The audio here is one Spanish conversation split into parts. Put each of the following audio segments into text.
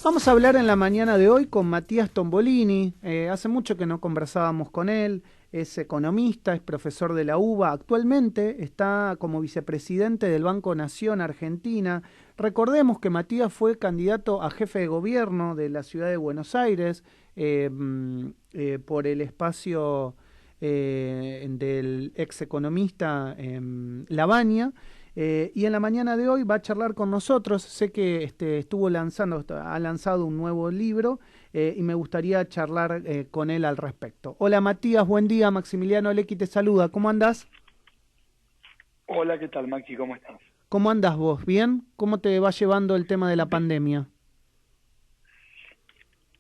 Vamos a hablar en la mañana de hoy con Matías Tombolini. Hace mucho que no conversábamos con él. Es economista, es profesor de la UBA. Actualmente está como vicepresidente del Banco Nación Argentina. Recordemos que Matías fue candidato a jefe de gobierno de la ciudad de Buenos Aires por el espacio del ex economista Lavagna. Y en la mañana de hoy va a charlar con nosotros. Sé que ha lanzado un nuevo libro y me gustaría charlar con él al respecto. Hola Matías, buen día. Maximiliano Lecky te saluda. ¿Cómo andás? Hola, ¿qué tal, Maxi? ¿Cómo estás? ¿Cómo andás vos? ¿Bien? ¿Cómo te va llevando el tema de la pandemia?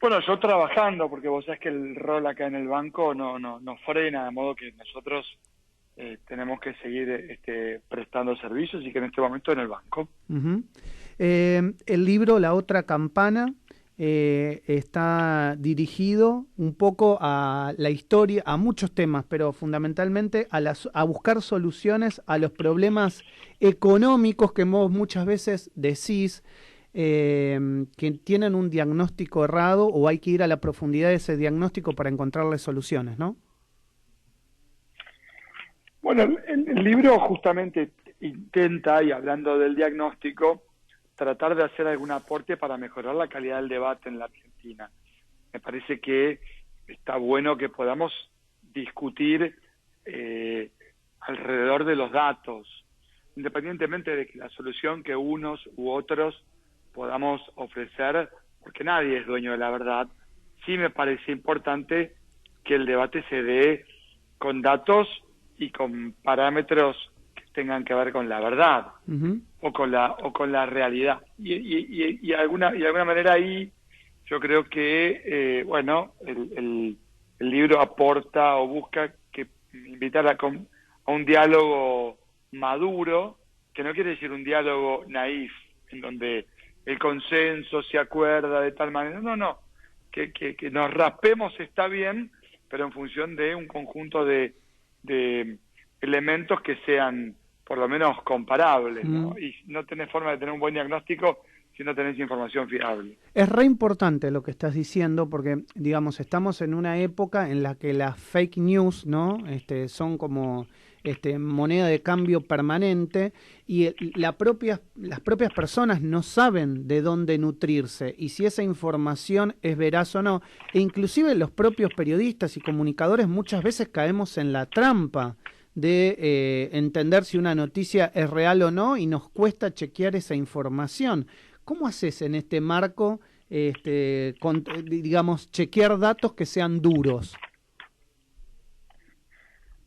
Bueno, yo trabajando, porque vos sabés que el rol acá en el banco no frena, de modo que nosotros tenemos que seguir prestando servicios y que en este momento en el banco. Uh-huh. El libro La Otra Campana está dirigido un poco a la historia, a muchos temas, pero fundamentalmente a buscar soluciones a los problemas económicos que vos muchas veces decís que tienen un diagnóstico errado o hay que ir a la profundidad de ese diagnóstico para encontrarle soluciones, ¿no? Bueno, el libro justamente intenta, y hablando del diagnóstico, tratar de hacer algún aporte para mejorar la calidad del debate en la Argentina. Me parece que está bueno que podamos discutir alrededor de los datos, independientemente de que la solución que unos u otros podamos ofrecer, porque nadie es dueño de la verdad. Sí me parece importante que el debate se dé con datos y con parámetros que tengan que ver con la verdad. Uh-huh. o con la realidad. Y de alguna manera ahí yo creo que, el libro aporta o busca que invitar a un diálogo maduro, que no quiere decir un diálogo naif, en donde el consenso se acuerda de tal manera. No, que nos raspemos está bien, pero en función de un conjunto de elementos que sean por lo menos comparables, ¿no? Y no tenés forma de tener un buen diagnóstico si no tenés información fiable. Es re importante lo que estás diciendo porque, digamos, estamos en una época en la que las fake news, ¿no? Son como moneda de cambio permanente y las propias personas no saben de dónde nutrirse y si esa información es veraz o no. E inclusive los propios periodistas y comunicadores muchas veces caemos en la trampa de entender si una noticia es real o no y nos cuesta chequear esa información. ¿Cómo haces en este marco, digamos, chequear datos que sean duros?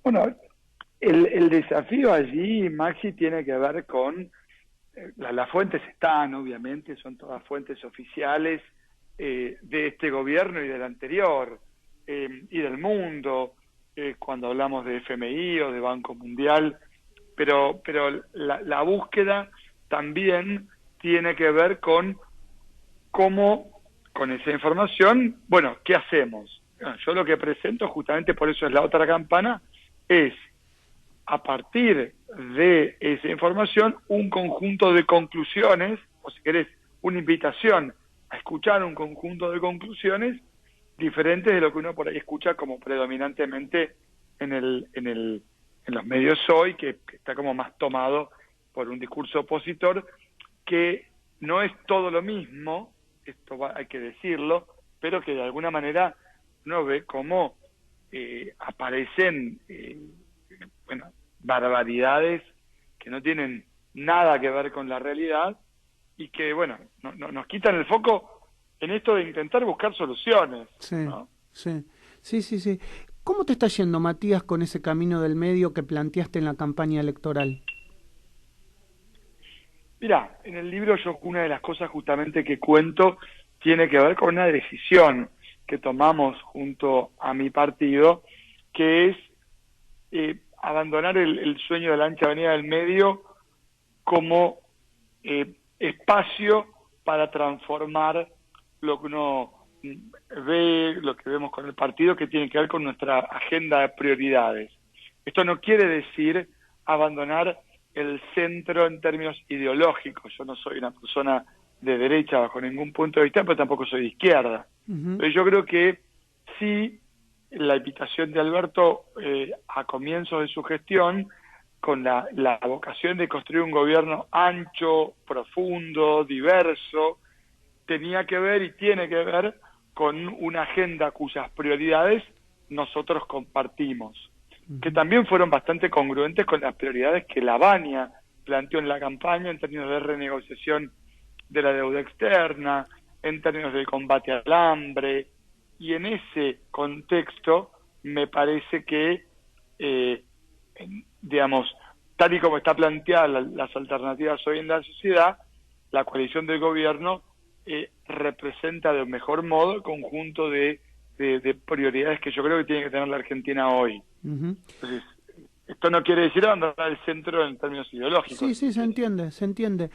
Bueno, el desafío allí, Maxi, tiene que ver con, las fuentes están, obviamente, son todas fuentes oficiales de este gobierno y del anterior, y del mundo, cuando hablamos de FMI o de Banco Mundial, pero la búsqueda también tiene que ver con cómo, con esa información, bueno, ¿qué hacemos? Yo lo que presento, justamente por eso es la otra campana, es, a partir de esa información, un conjunto de conclusiones, o si querés, una invitación a escuchar un conjunto de conclusiones diferentes de lo que uno por ahí escucha como predominantemente en los medios hoy, que está como más tomado por un discurso opositor, que no es todo lo mismo, hay que decirlo, pero que de alguna manera uno ve cómo aparecen barbaridades que no tienen nada que ver con la realidad y que, nos quitan el foco en esto de intentar buscar soluciones, Sí, ¿no? sí. ¿Cómo te está yendo, Matías, con ese camino del medio que planteaste en la campaña electoral? Mirá, en el libro yo una de las cosas justamente que cuento tiene que ver con una decisión que tomamos junto a mi partido, que es abandonar el sueño de la ancha avenida del medio como espacio para transformar lo que uno ve, lo que vemos con el partido, que tiene que ver con nuestra agenda de prioridades. Esto no quiere decir abandonar el centro en términos ideológicos. Yo no soy una persona de derecha bajo ningún punto de vista, pero tampoco soy de izquierda. Pero yo creo que sí, la invitación de Alberto a comienzos de su gestión, con la vocación de construir un gobierno ancho, profundo, diverso, tenía que ver y tiene que ver con una agenda cuyas prioridades nosotros compartimos, que también fueron bastante congruentes con las prioridades que la Baña planteó en la campaña en términos de renegociación de la deuda externa, en términos del combate al hambre, y en ese contexto me parece que, digamos, tal y como está planteada las alternativas hoy en la sociedad, la coalición del gobierno representa de mejor modo el conjunto de prioridades que yo creo que tiene que tener la Argentina hoy. Entonces, esto no quiere decir abandonar el centro en términos ideológicos. Sí, sí, se entiende, se entiende.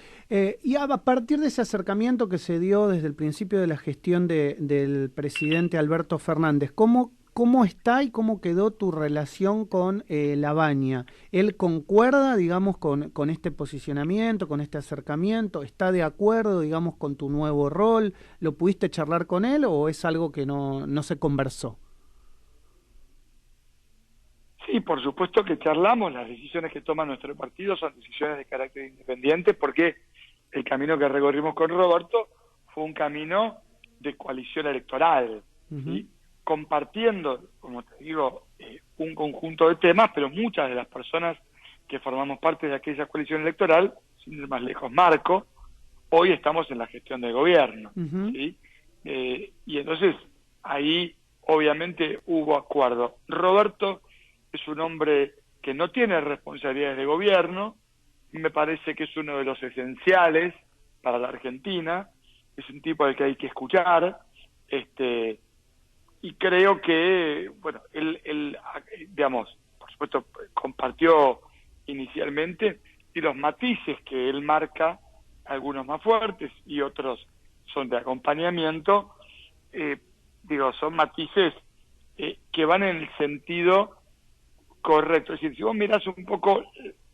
Y a partir de ese acercamiento que se dio desde el principio de la gestión del presidente Alberto Fernández, ¿cómo está y cómo quedó tu relación con la Baña? ¿Él concuerda, digamos, con este posicionamiento, con este acercamiento? ¿Está de acuerdo, digamos, con tu nuevo rol? ¿Lo pudiste charlar con él o es algo que no se conversó? Sí, por supuesto que charlamos. Las decisiones que toma nuestro partido son decisiones de carácter independiente, porque el camino que recorrimos con Roberto fue un camino de coalición electoral, ¿sí? Compartiendo, como te digo, un conjunto de temas, pero muchas de las personas que formamos parte de aquella coalición electoral, sin ir más lejos, Marco, hoy estamos en la gestión del gobierno, ¿sí? Y entonces ahí obviamente hubo acuerdo. Roberto es un hombre que no tiene responsabilidades de gobierno, me parece que es uno de los esenciales para la Argentina, es un tipo al que hay que escuchar, y creo que, bueno, él, digamos, por supuesto, compartió inicialmente, y los matices que él marca, algunos más fuertes y otros son de acompañamiento, son matices que van en el sentido correcto. Es decir, si vos mirás un poco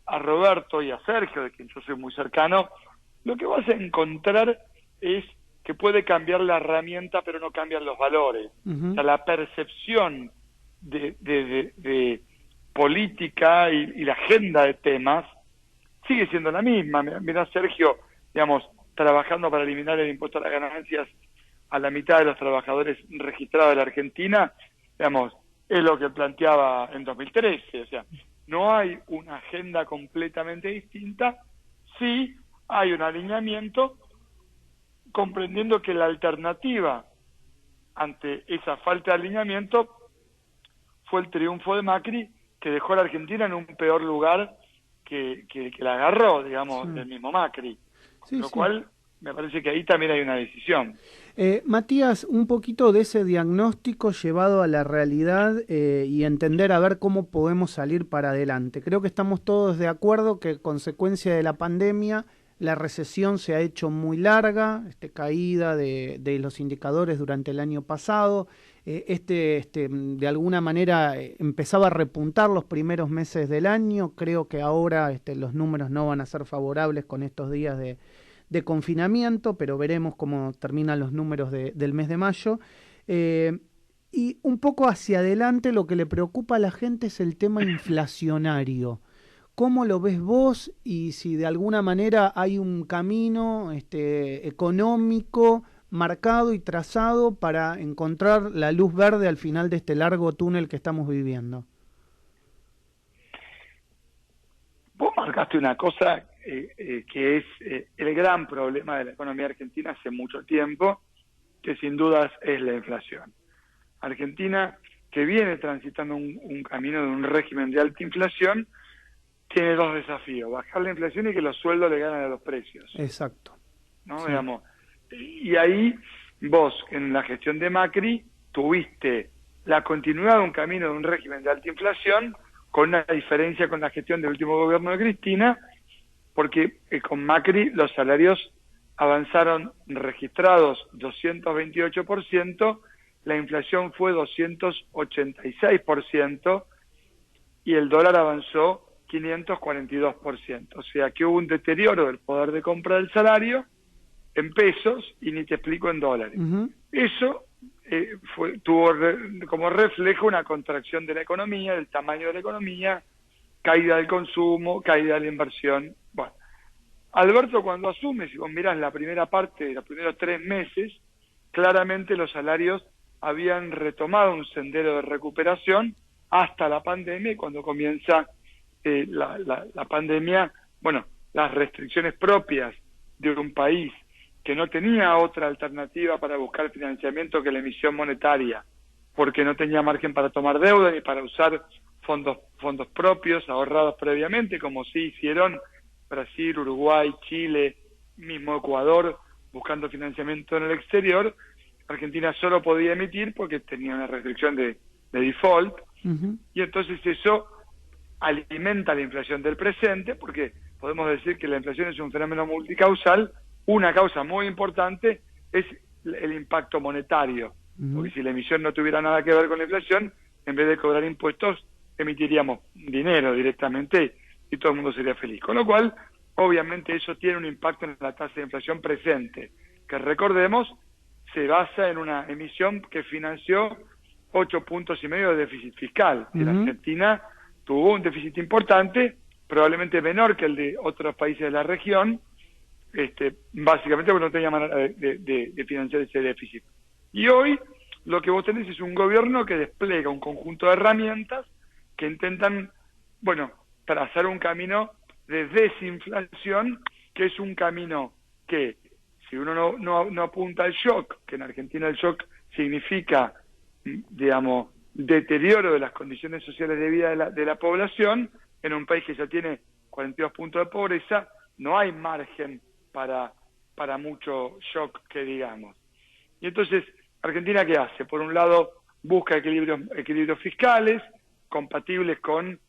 a Roberto y a Sergio, de quien yo soy muy cercano, lo que vas a encontrar es que puede cambiar la herramienta, pero no cambian los valores. O sea, la percepción de política y la agenda de temas sigue siendo la misma. Mirá Sergio, digamos, trabajando para eliminar el impuesto a las ganancias a la mitad de los trabajadores registrados de la Argentina, digamos, es lo que planteaba en 2013. O sea, no hay una agenda completamente distinta, sí hay un alineamiento, comprendiendo que la alternativa ante esa falta de alineamiento fue el triunfo de Macri, que dejó a la Argentina en un peor lugar que la agarró, digamos, del mismo Macri. Lo cual me parece que ahí también hay una decisión. Matías, un poquito de ese diagnóstico llevado a la realidad y entender a ver cómo podemos salir para adelante. Creo que estamos todos de acuerdo que consecuencia de la pandemia la recesión se ha hecho muy larga, caída de los indicadores durante el año pasado, de alguna manera empezaba a repuntar los primeros meses del año, creo que ahora los números no van a ser favorables con estos días de confinamiento, pero veremos cómo terminan los números del mes de mayo. Y un poco hacia adelante lo que le preocupa a la gente es el tema inflacionario. ¿Cómo lo ves vos y si de alguna manera hay un camino económico marcado y trazado para encontrar la luz verde al final de este largo túnel que estamos viviendo? Vos marcaste una cosa que es el gran problema de la economía argentina hace mucho tiempo, que sin dudas es la inflación. Argentina, que viene transitando un camino de un régimen de alta inflación, tiene dos desafíos: bajar la inflación y que los sueldos le ganen a los precios. Exacto. ¿No? Sí. Digamos, y ahí vos, en la gestión de Macri, tuviste la continuidad de un camino de un régimen de alta inflación, con una diferencia con la gestión del último gobierno de Cristina, porque con Macri los salarios avanzaron registrados 228%, la inflación fue 286% y el dólar avanzó 542%. O sea que hubo un deterioro del poder de compra del salario en pesos y ni te explico en dólares. Eso tuvo como reflejo una contracción de la economía, del tamaño de la economía, caída del consumo, caída de la inversión. Bueno, Alberto cuando asume, si vos mirás la primera parte de los primeros 3 meses, claramente los salarios habían retomado un sendero de recuperación hasta la pandemia, y cuando comienza la pandemia, bueno, las restricciones propias de un país que no tenía otra alternativa para buscar financiamiento que la emisión monetaria, porque no tenía margen para tomar deuda ni para usar fondos propios ahorrados previamente, como sí hicieron Brasil, Uruguay, Chile, mismo Ecuador, buscando financiamiento en el exterior. Argentina solo podía emitir porque tenía una restricción de default, y entonces eso alimenta la inflación del presente, porque podemos decir que la inflación es un fenómeno multicausal. Una causa muy importante es el impacto monetario, porque si la emisión no tuviera nada que ver con la inflación, en vez de cobrar impuestos, emitiríamos dinero directamente y todo el mundo sería feliz. Con lo cual, obviamente eso tiene un impacto en la tasa de inflación presente, que recordemos, se basa en una emisión que financió 8,5 puntos de déficit fiscal. En Argentina tuvo un déficit importante, probablemente menor que el de otros países de la región, básicamente porque no tenía manera de financiar ese déficit. Y hoy lo que vos tenés es un gobierno que despliega un conjunto de herramientas que intentan, bueno, trazar un camino de desinflación, que es un camino que, si uno no apunta al shock, que en Argentina el shock significa, digamos, deterioro de las condiciones sociales de vida de la población, en un país que ya tiene 42 puntos de pobreza, no hay margen para mucho shock, que digamos. Y entonces, ¿Argentina qué hace? Por un lado, busca equilibrios fiscales compatibles con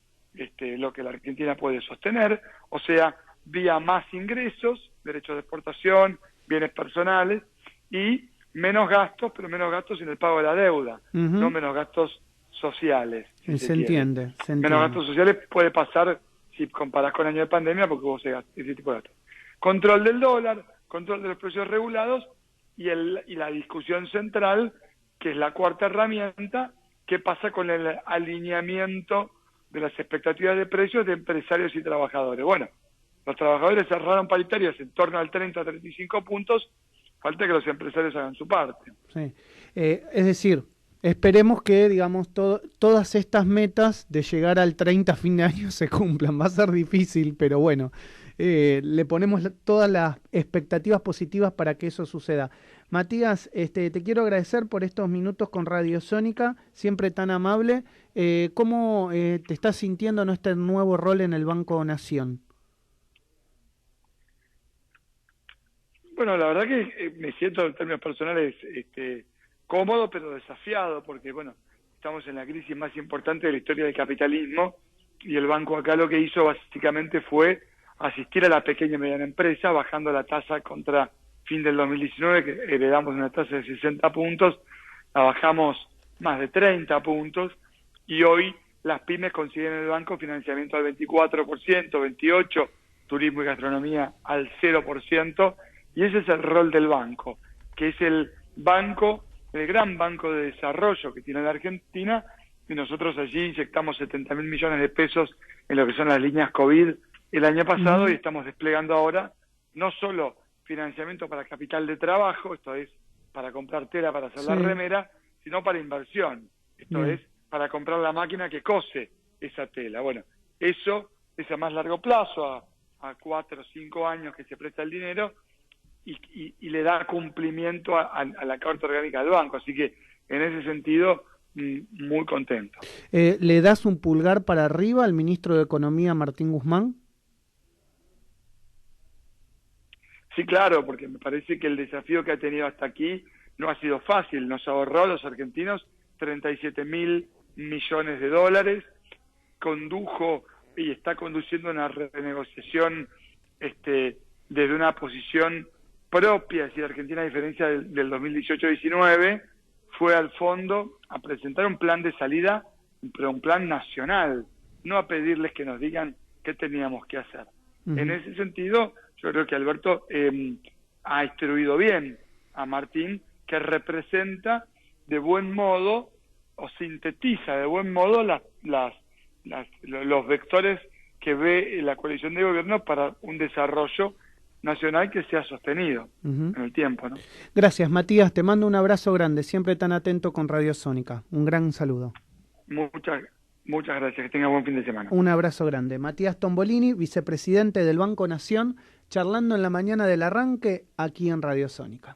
lo que la Argentina puede sostener, o sea, vía más ingresos, derechos de exportación, bienes personales, y menos gastos, pero menos gastos en el pago de la deuda, no menos gastos sociales. Si se entiende. Menos gastos sociales puede pasar si comparás con el año de pandemia, porque vos ese tipo de gastos. Control del dólar, control de los precios regulados, y la discusión central, que es la cuarta herramienta, ¿qué pasa con el alineamiento de las expectativas de precios de empresarios y trabajadores? Bueno, los trabajadores cerraron paritarias en torno al 30-35 puntos, falta que los empresarios hagan su parte. Sí. Es decir, esperemos que, digamos, todas estas metas de llegar al 30 a fin de año se cumplan. Va a ser difícil, pero bueno, le ponemos todas las expectativas positivas para que eso suceda. Matías, te quiero agradecer por estos minutos con Radio Sónica, siempre tan amable. ¿Cómo te estás sintiendo en este nuevo rol en el Banco Nación? Bueno, la verdad que me siento en términos personales cómodo, pero desafiado, porque bueno, estamos en la crisis más importante de la historia del capitalismo, y el banco acá lo que hizo básicamente fue asistir a la pequeña y mediana empresa, bajando la tasa contra fin del 2019, que heredamos una tasa de 60 puntos, la bajamos más de 30 puntos, y hoy las pymes consiguen en el banco financiamiento al 24%, 28%, turismo y gastronomía al 0%, y ese es el rol del banco, que es el gran banco de desarrollo que tiene la Argentina, y nosotros allí inyectamos 70.000 millones de pesos en lo que son las líneas COVID el año pasado, y estamos desplegando ahora no solo financiamiento para capital de trabajo, esto es para comprar tela para hacer la remera, sino para inversión, esto es para comprar la máquina que cose esa tela. Bueno, eso es a más largo plazo, a 4 o 5 años que se presta el dinero, y le da cumplimiento a la Carta Orgánica del Banco. Así que, en ese sentido, muy contento. ¿Le das un pulgar para arriba al ministro de Economía, Martín Guzmán? Sí, claro, porque me parece que el desafío que ha tenido hasta aquí no ha sido fácil. Nos ahorró a los argentinos 37.000 millones de dólares, condujo y está conduciendo una renegociación desde una posición propia, si Argentina, a diferencia del 2018-19, fue al fondo a presentar un plan de salida, pero un plan nacional, no a pedirles que nos digan qué teníamos que hacer. En ese sentido, yo creo que Alberto ha instruido bien a Martín, que representa de buen modo o sintetiza de buen modo los vectores que ve la coalición de gobierno para un desarrollo nacional que sea sostenido en el tiempo, ¿no? Gracias, Matías. Te mando un abrazo grande, siempre tan atento con Radio Sónica. Un gran saludo. Muchas gracias. Que tenga buen fin de semana. Un abrazo grande. Matías Tombolini, vicepresidente del Banco Nación, charlando en la mañana del arranque aquí en Radio Sónica.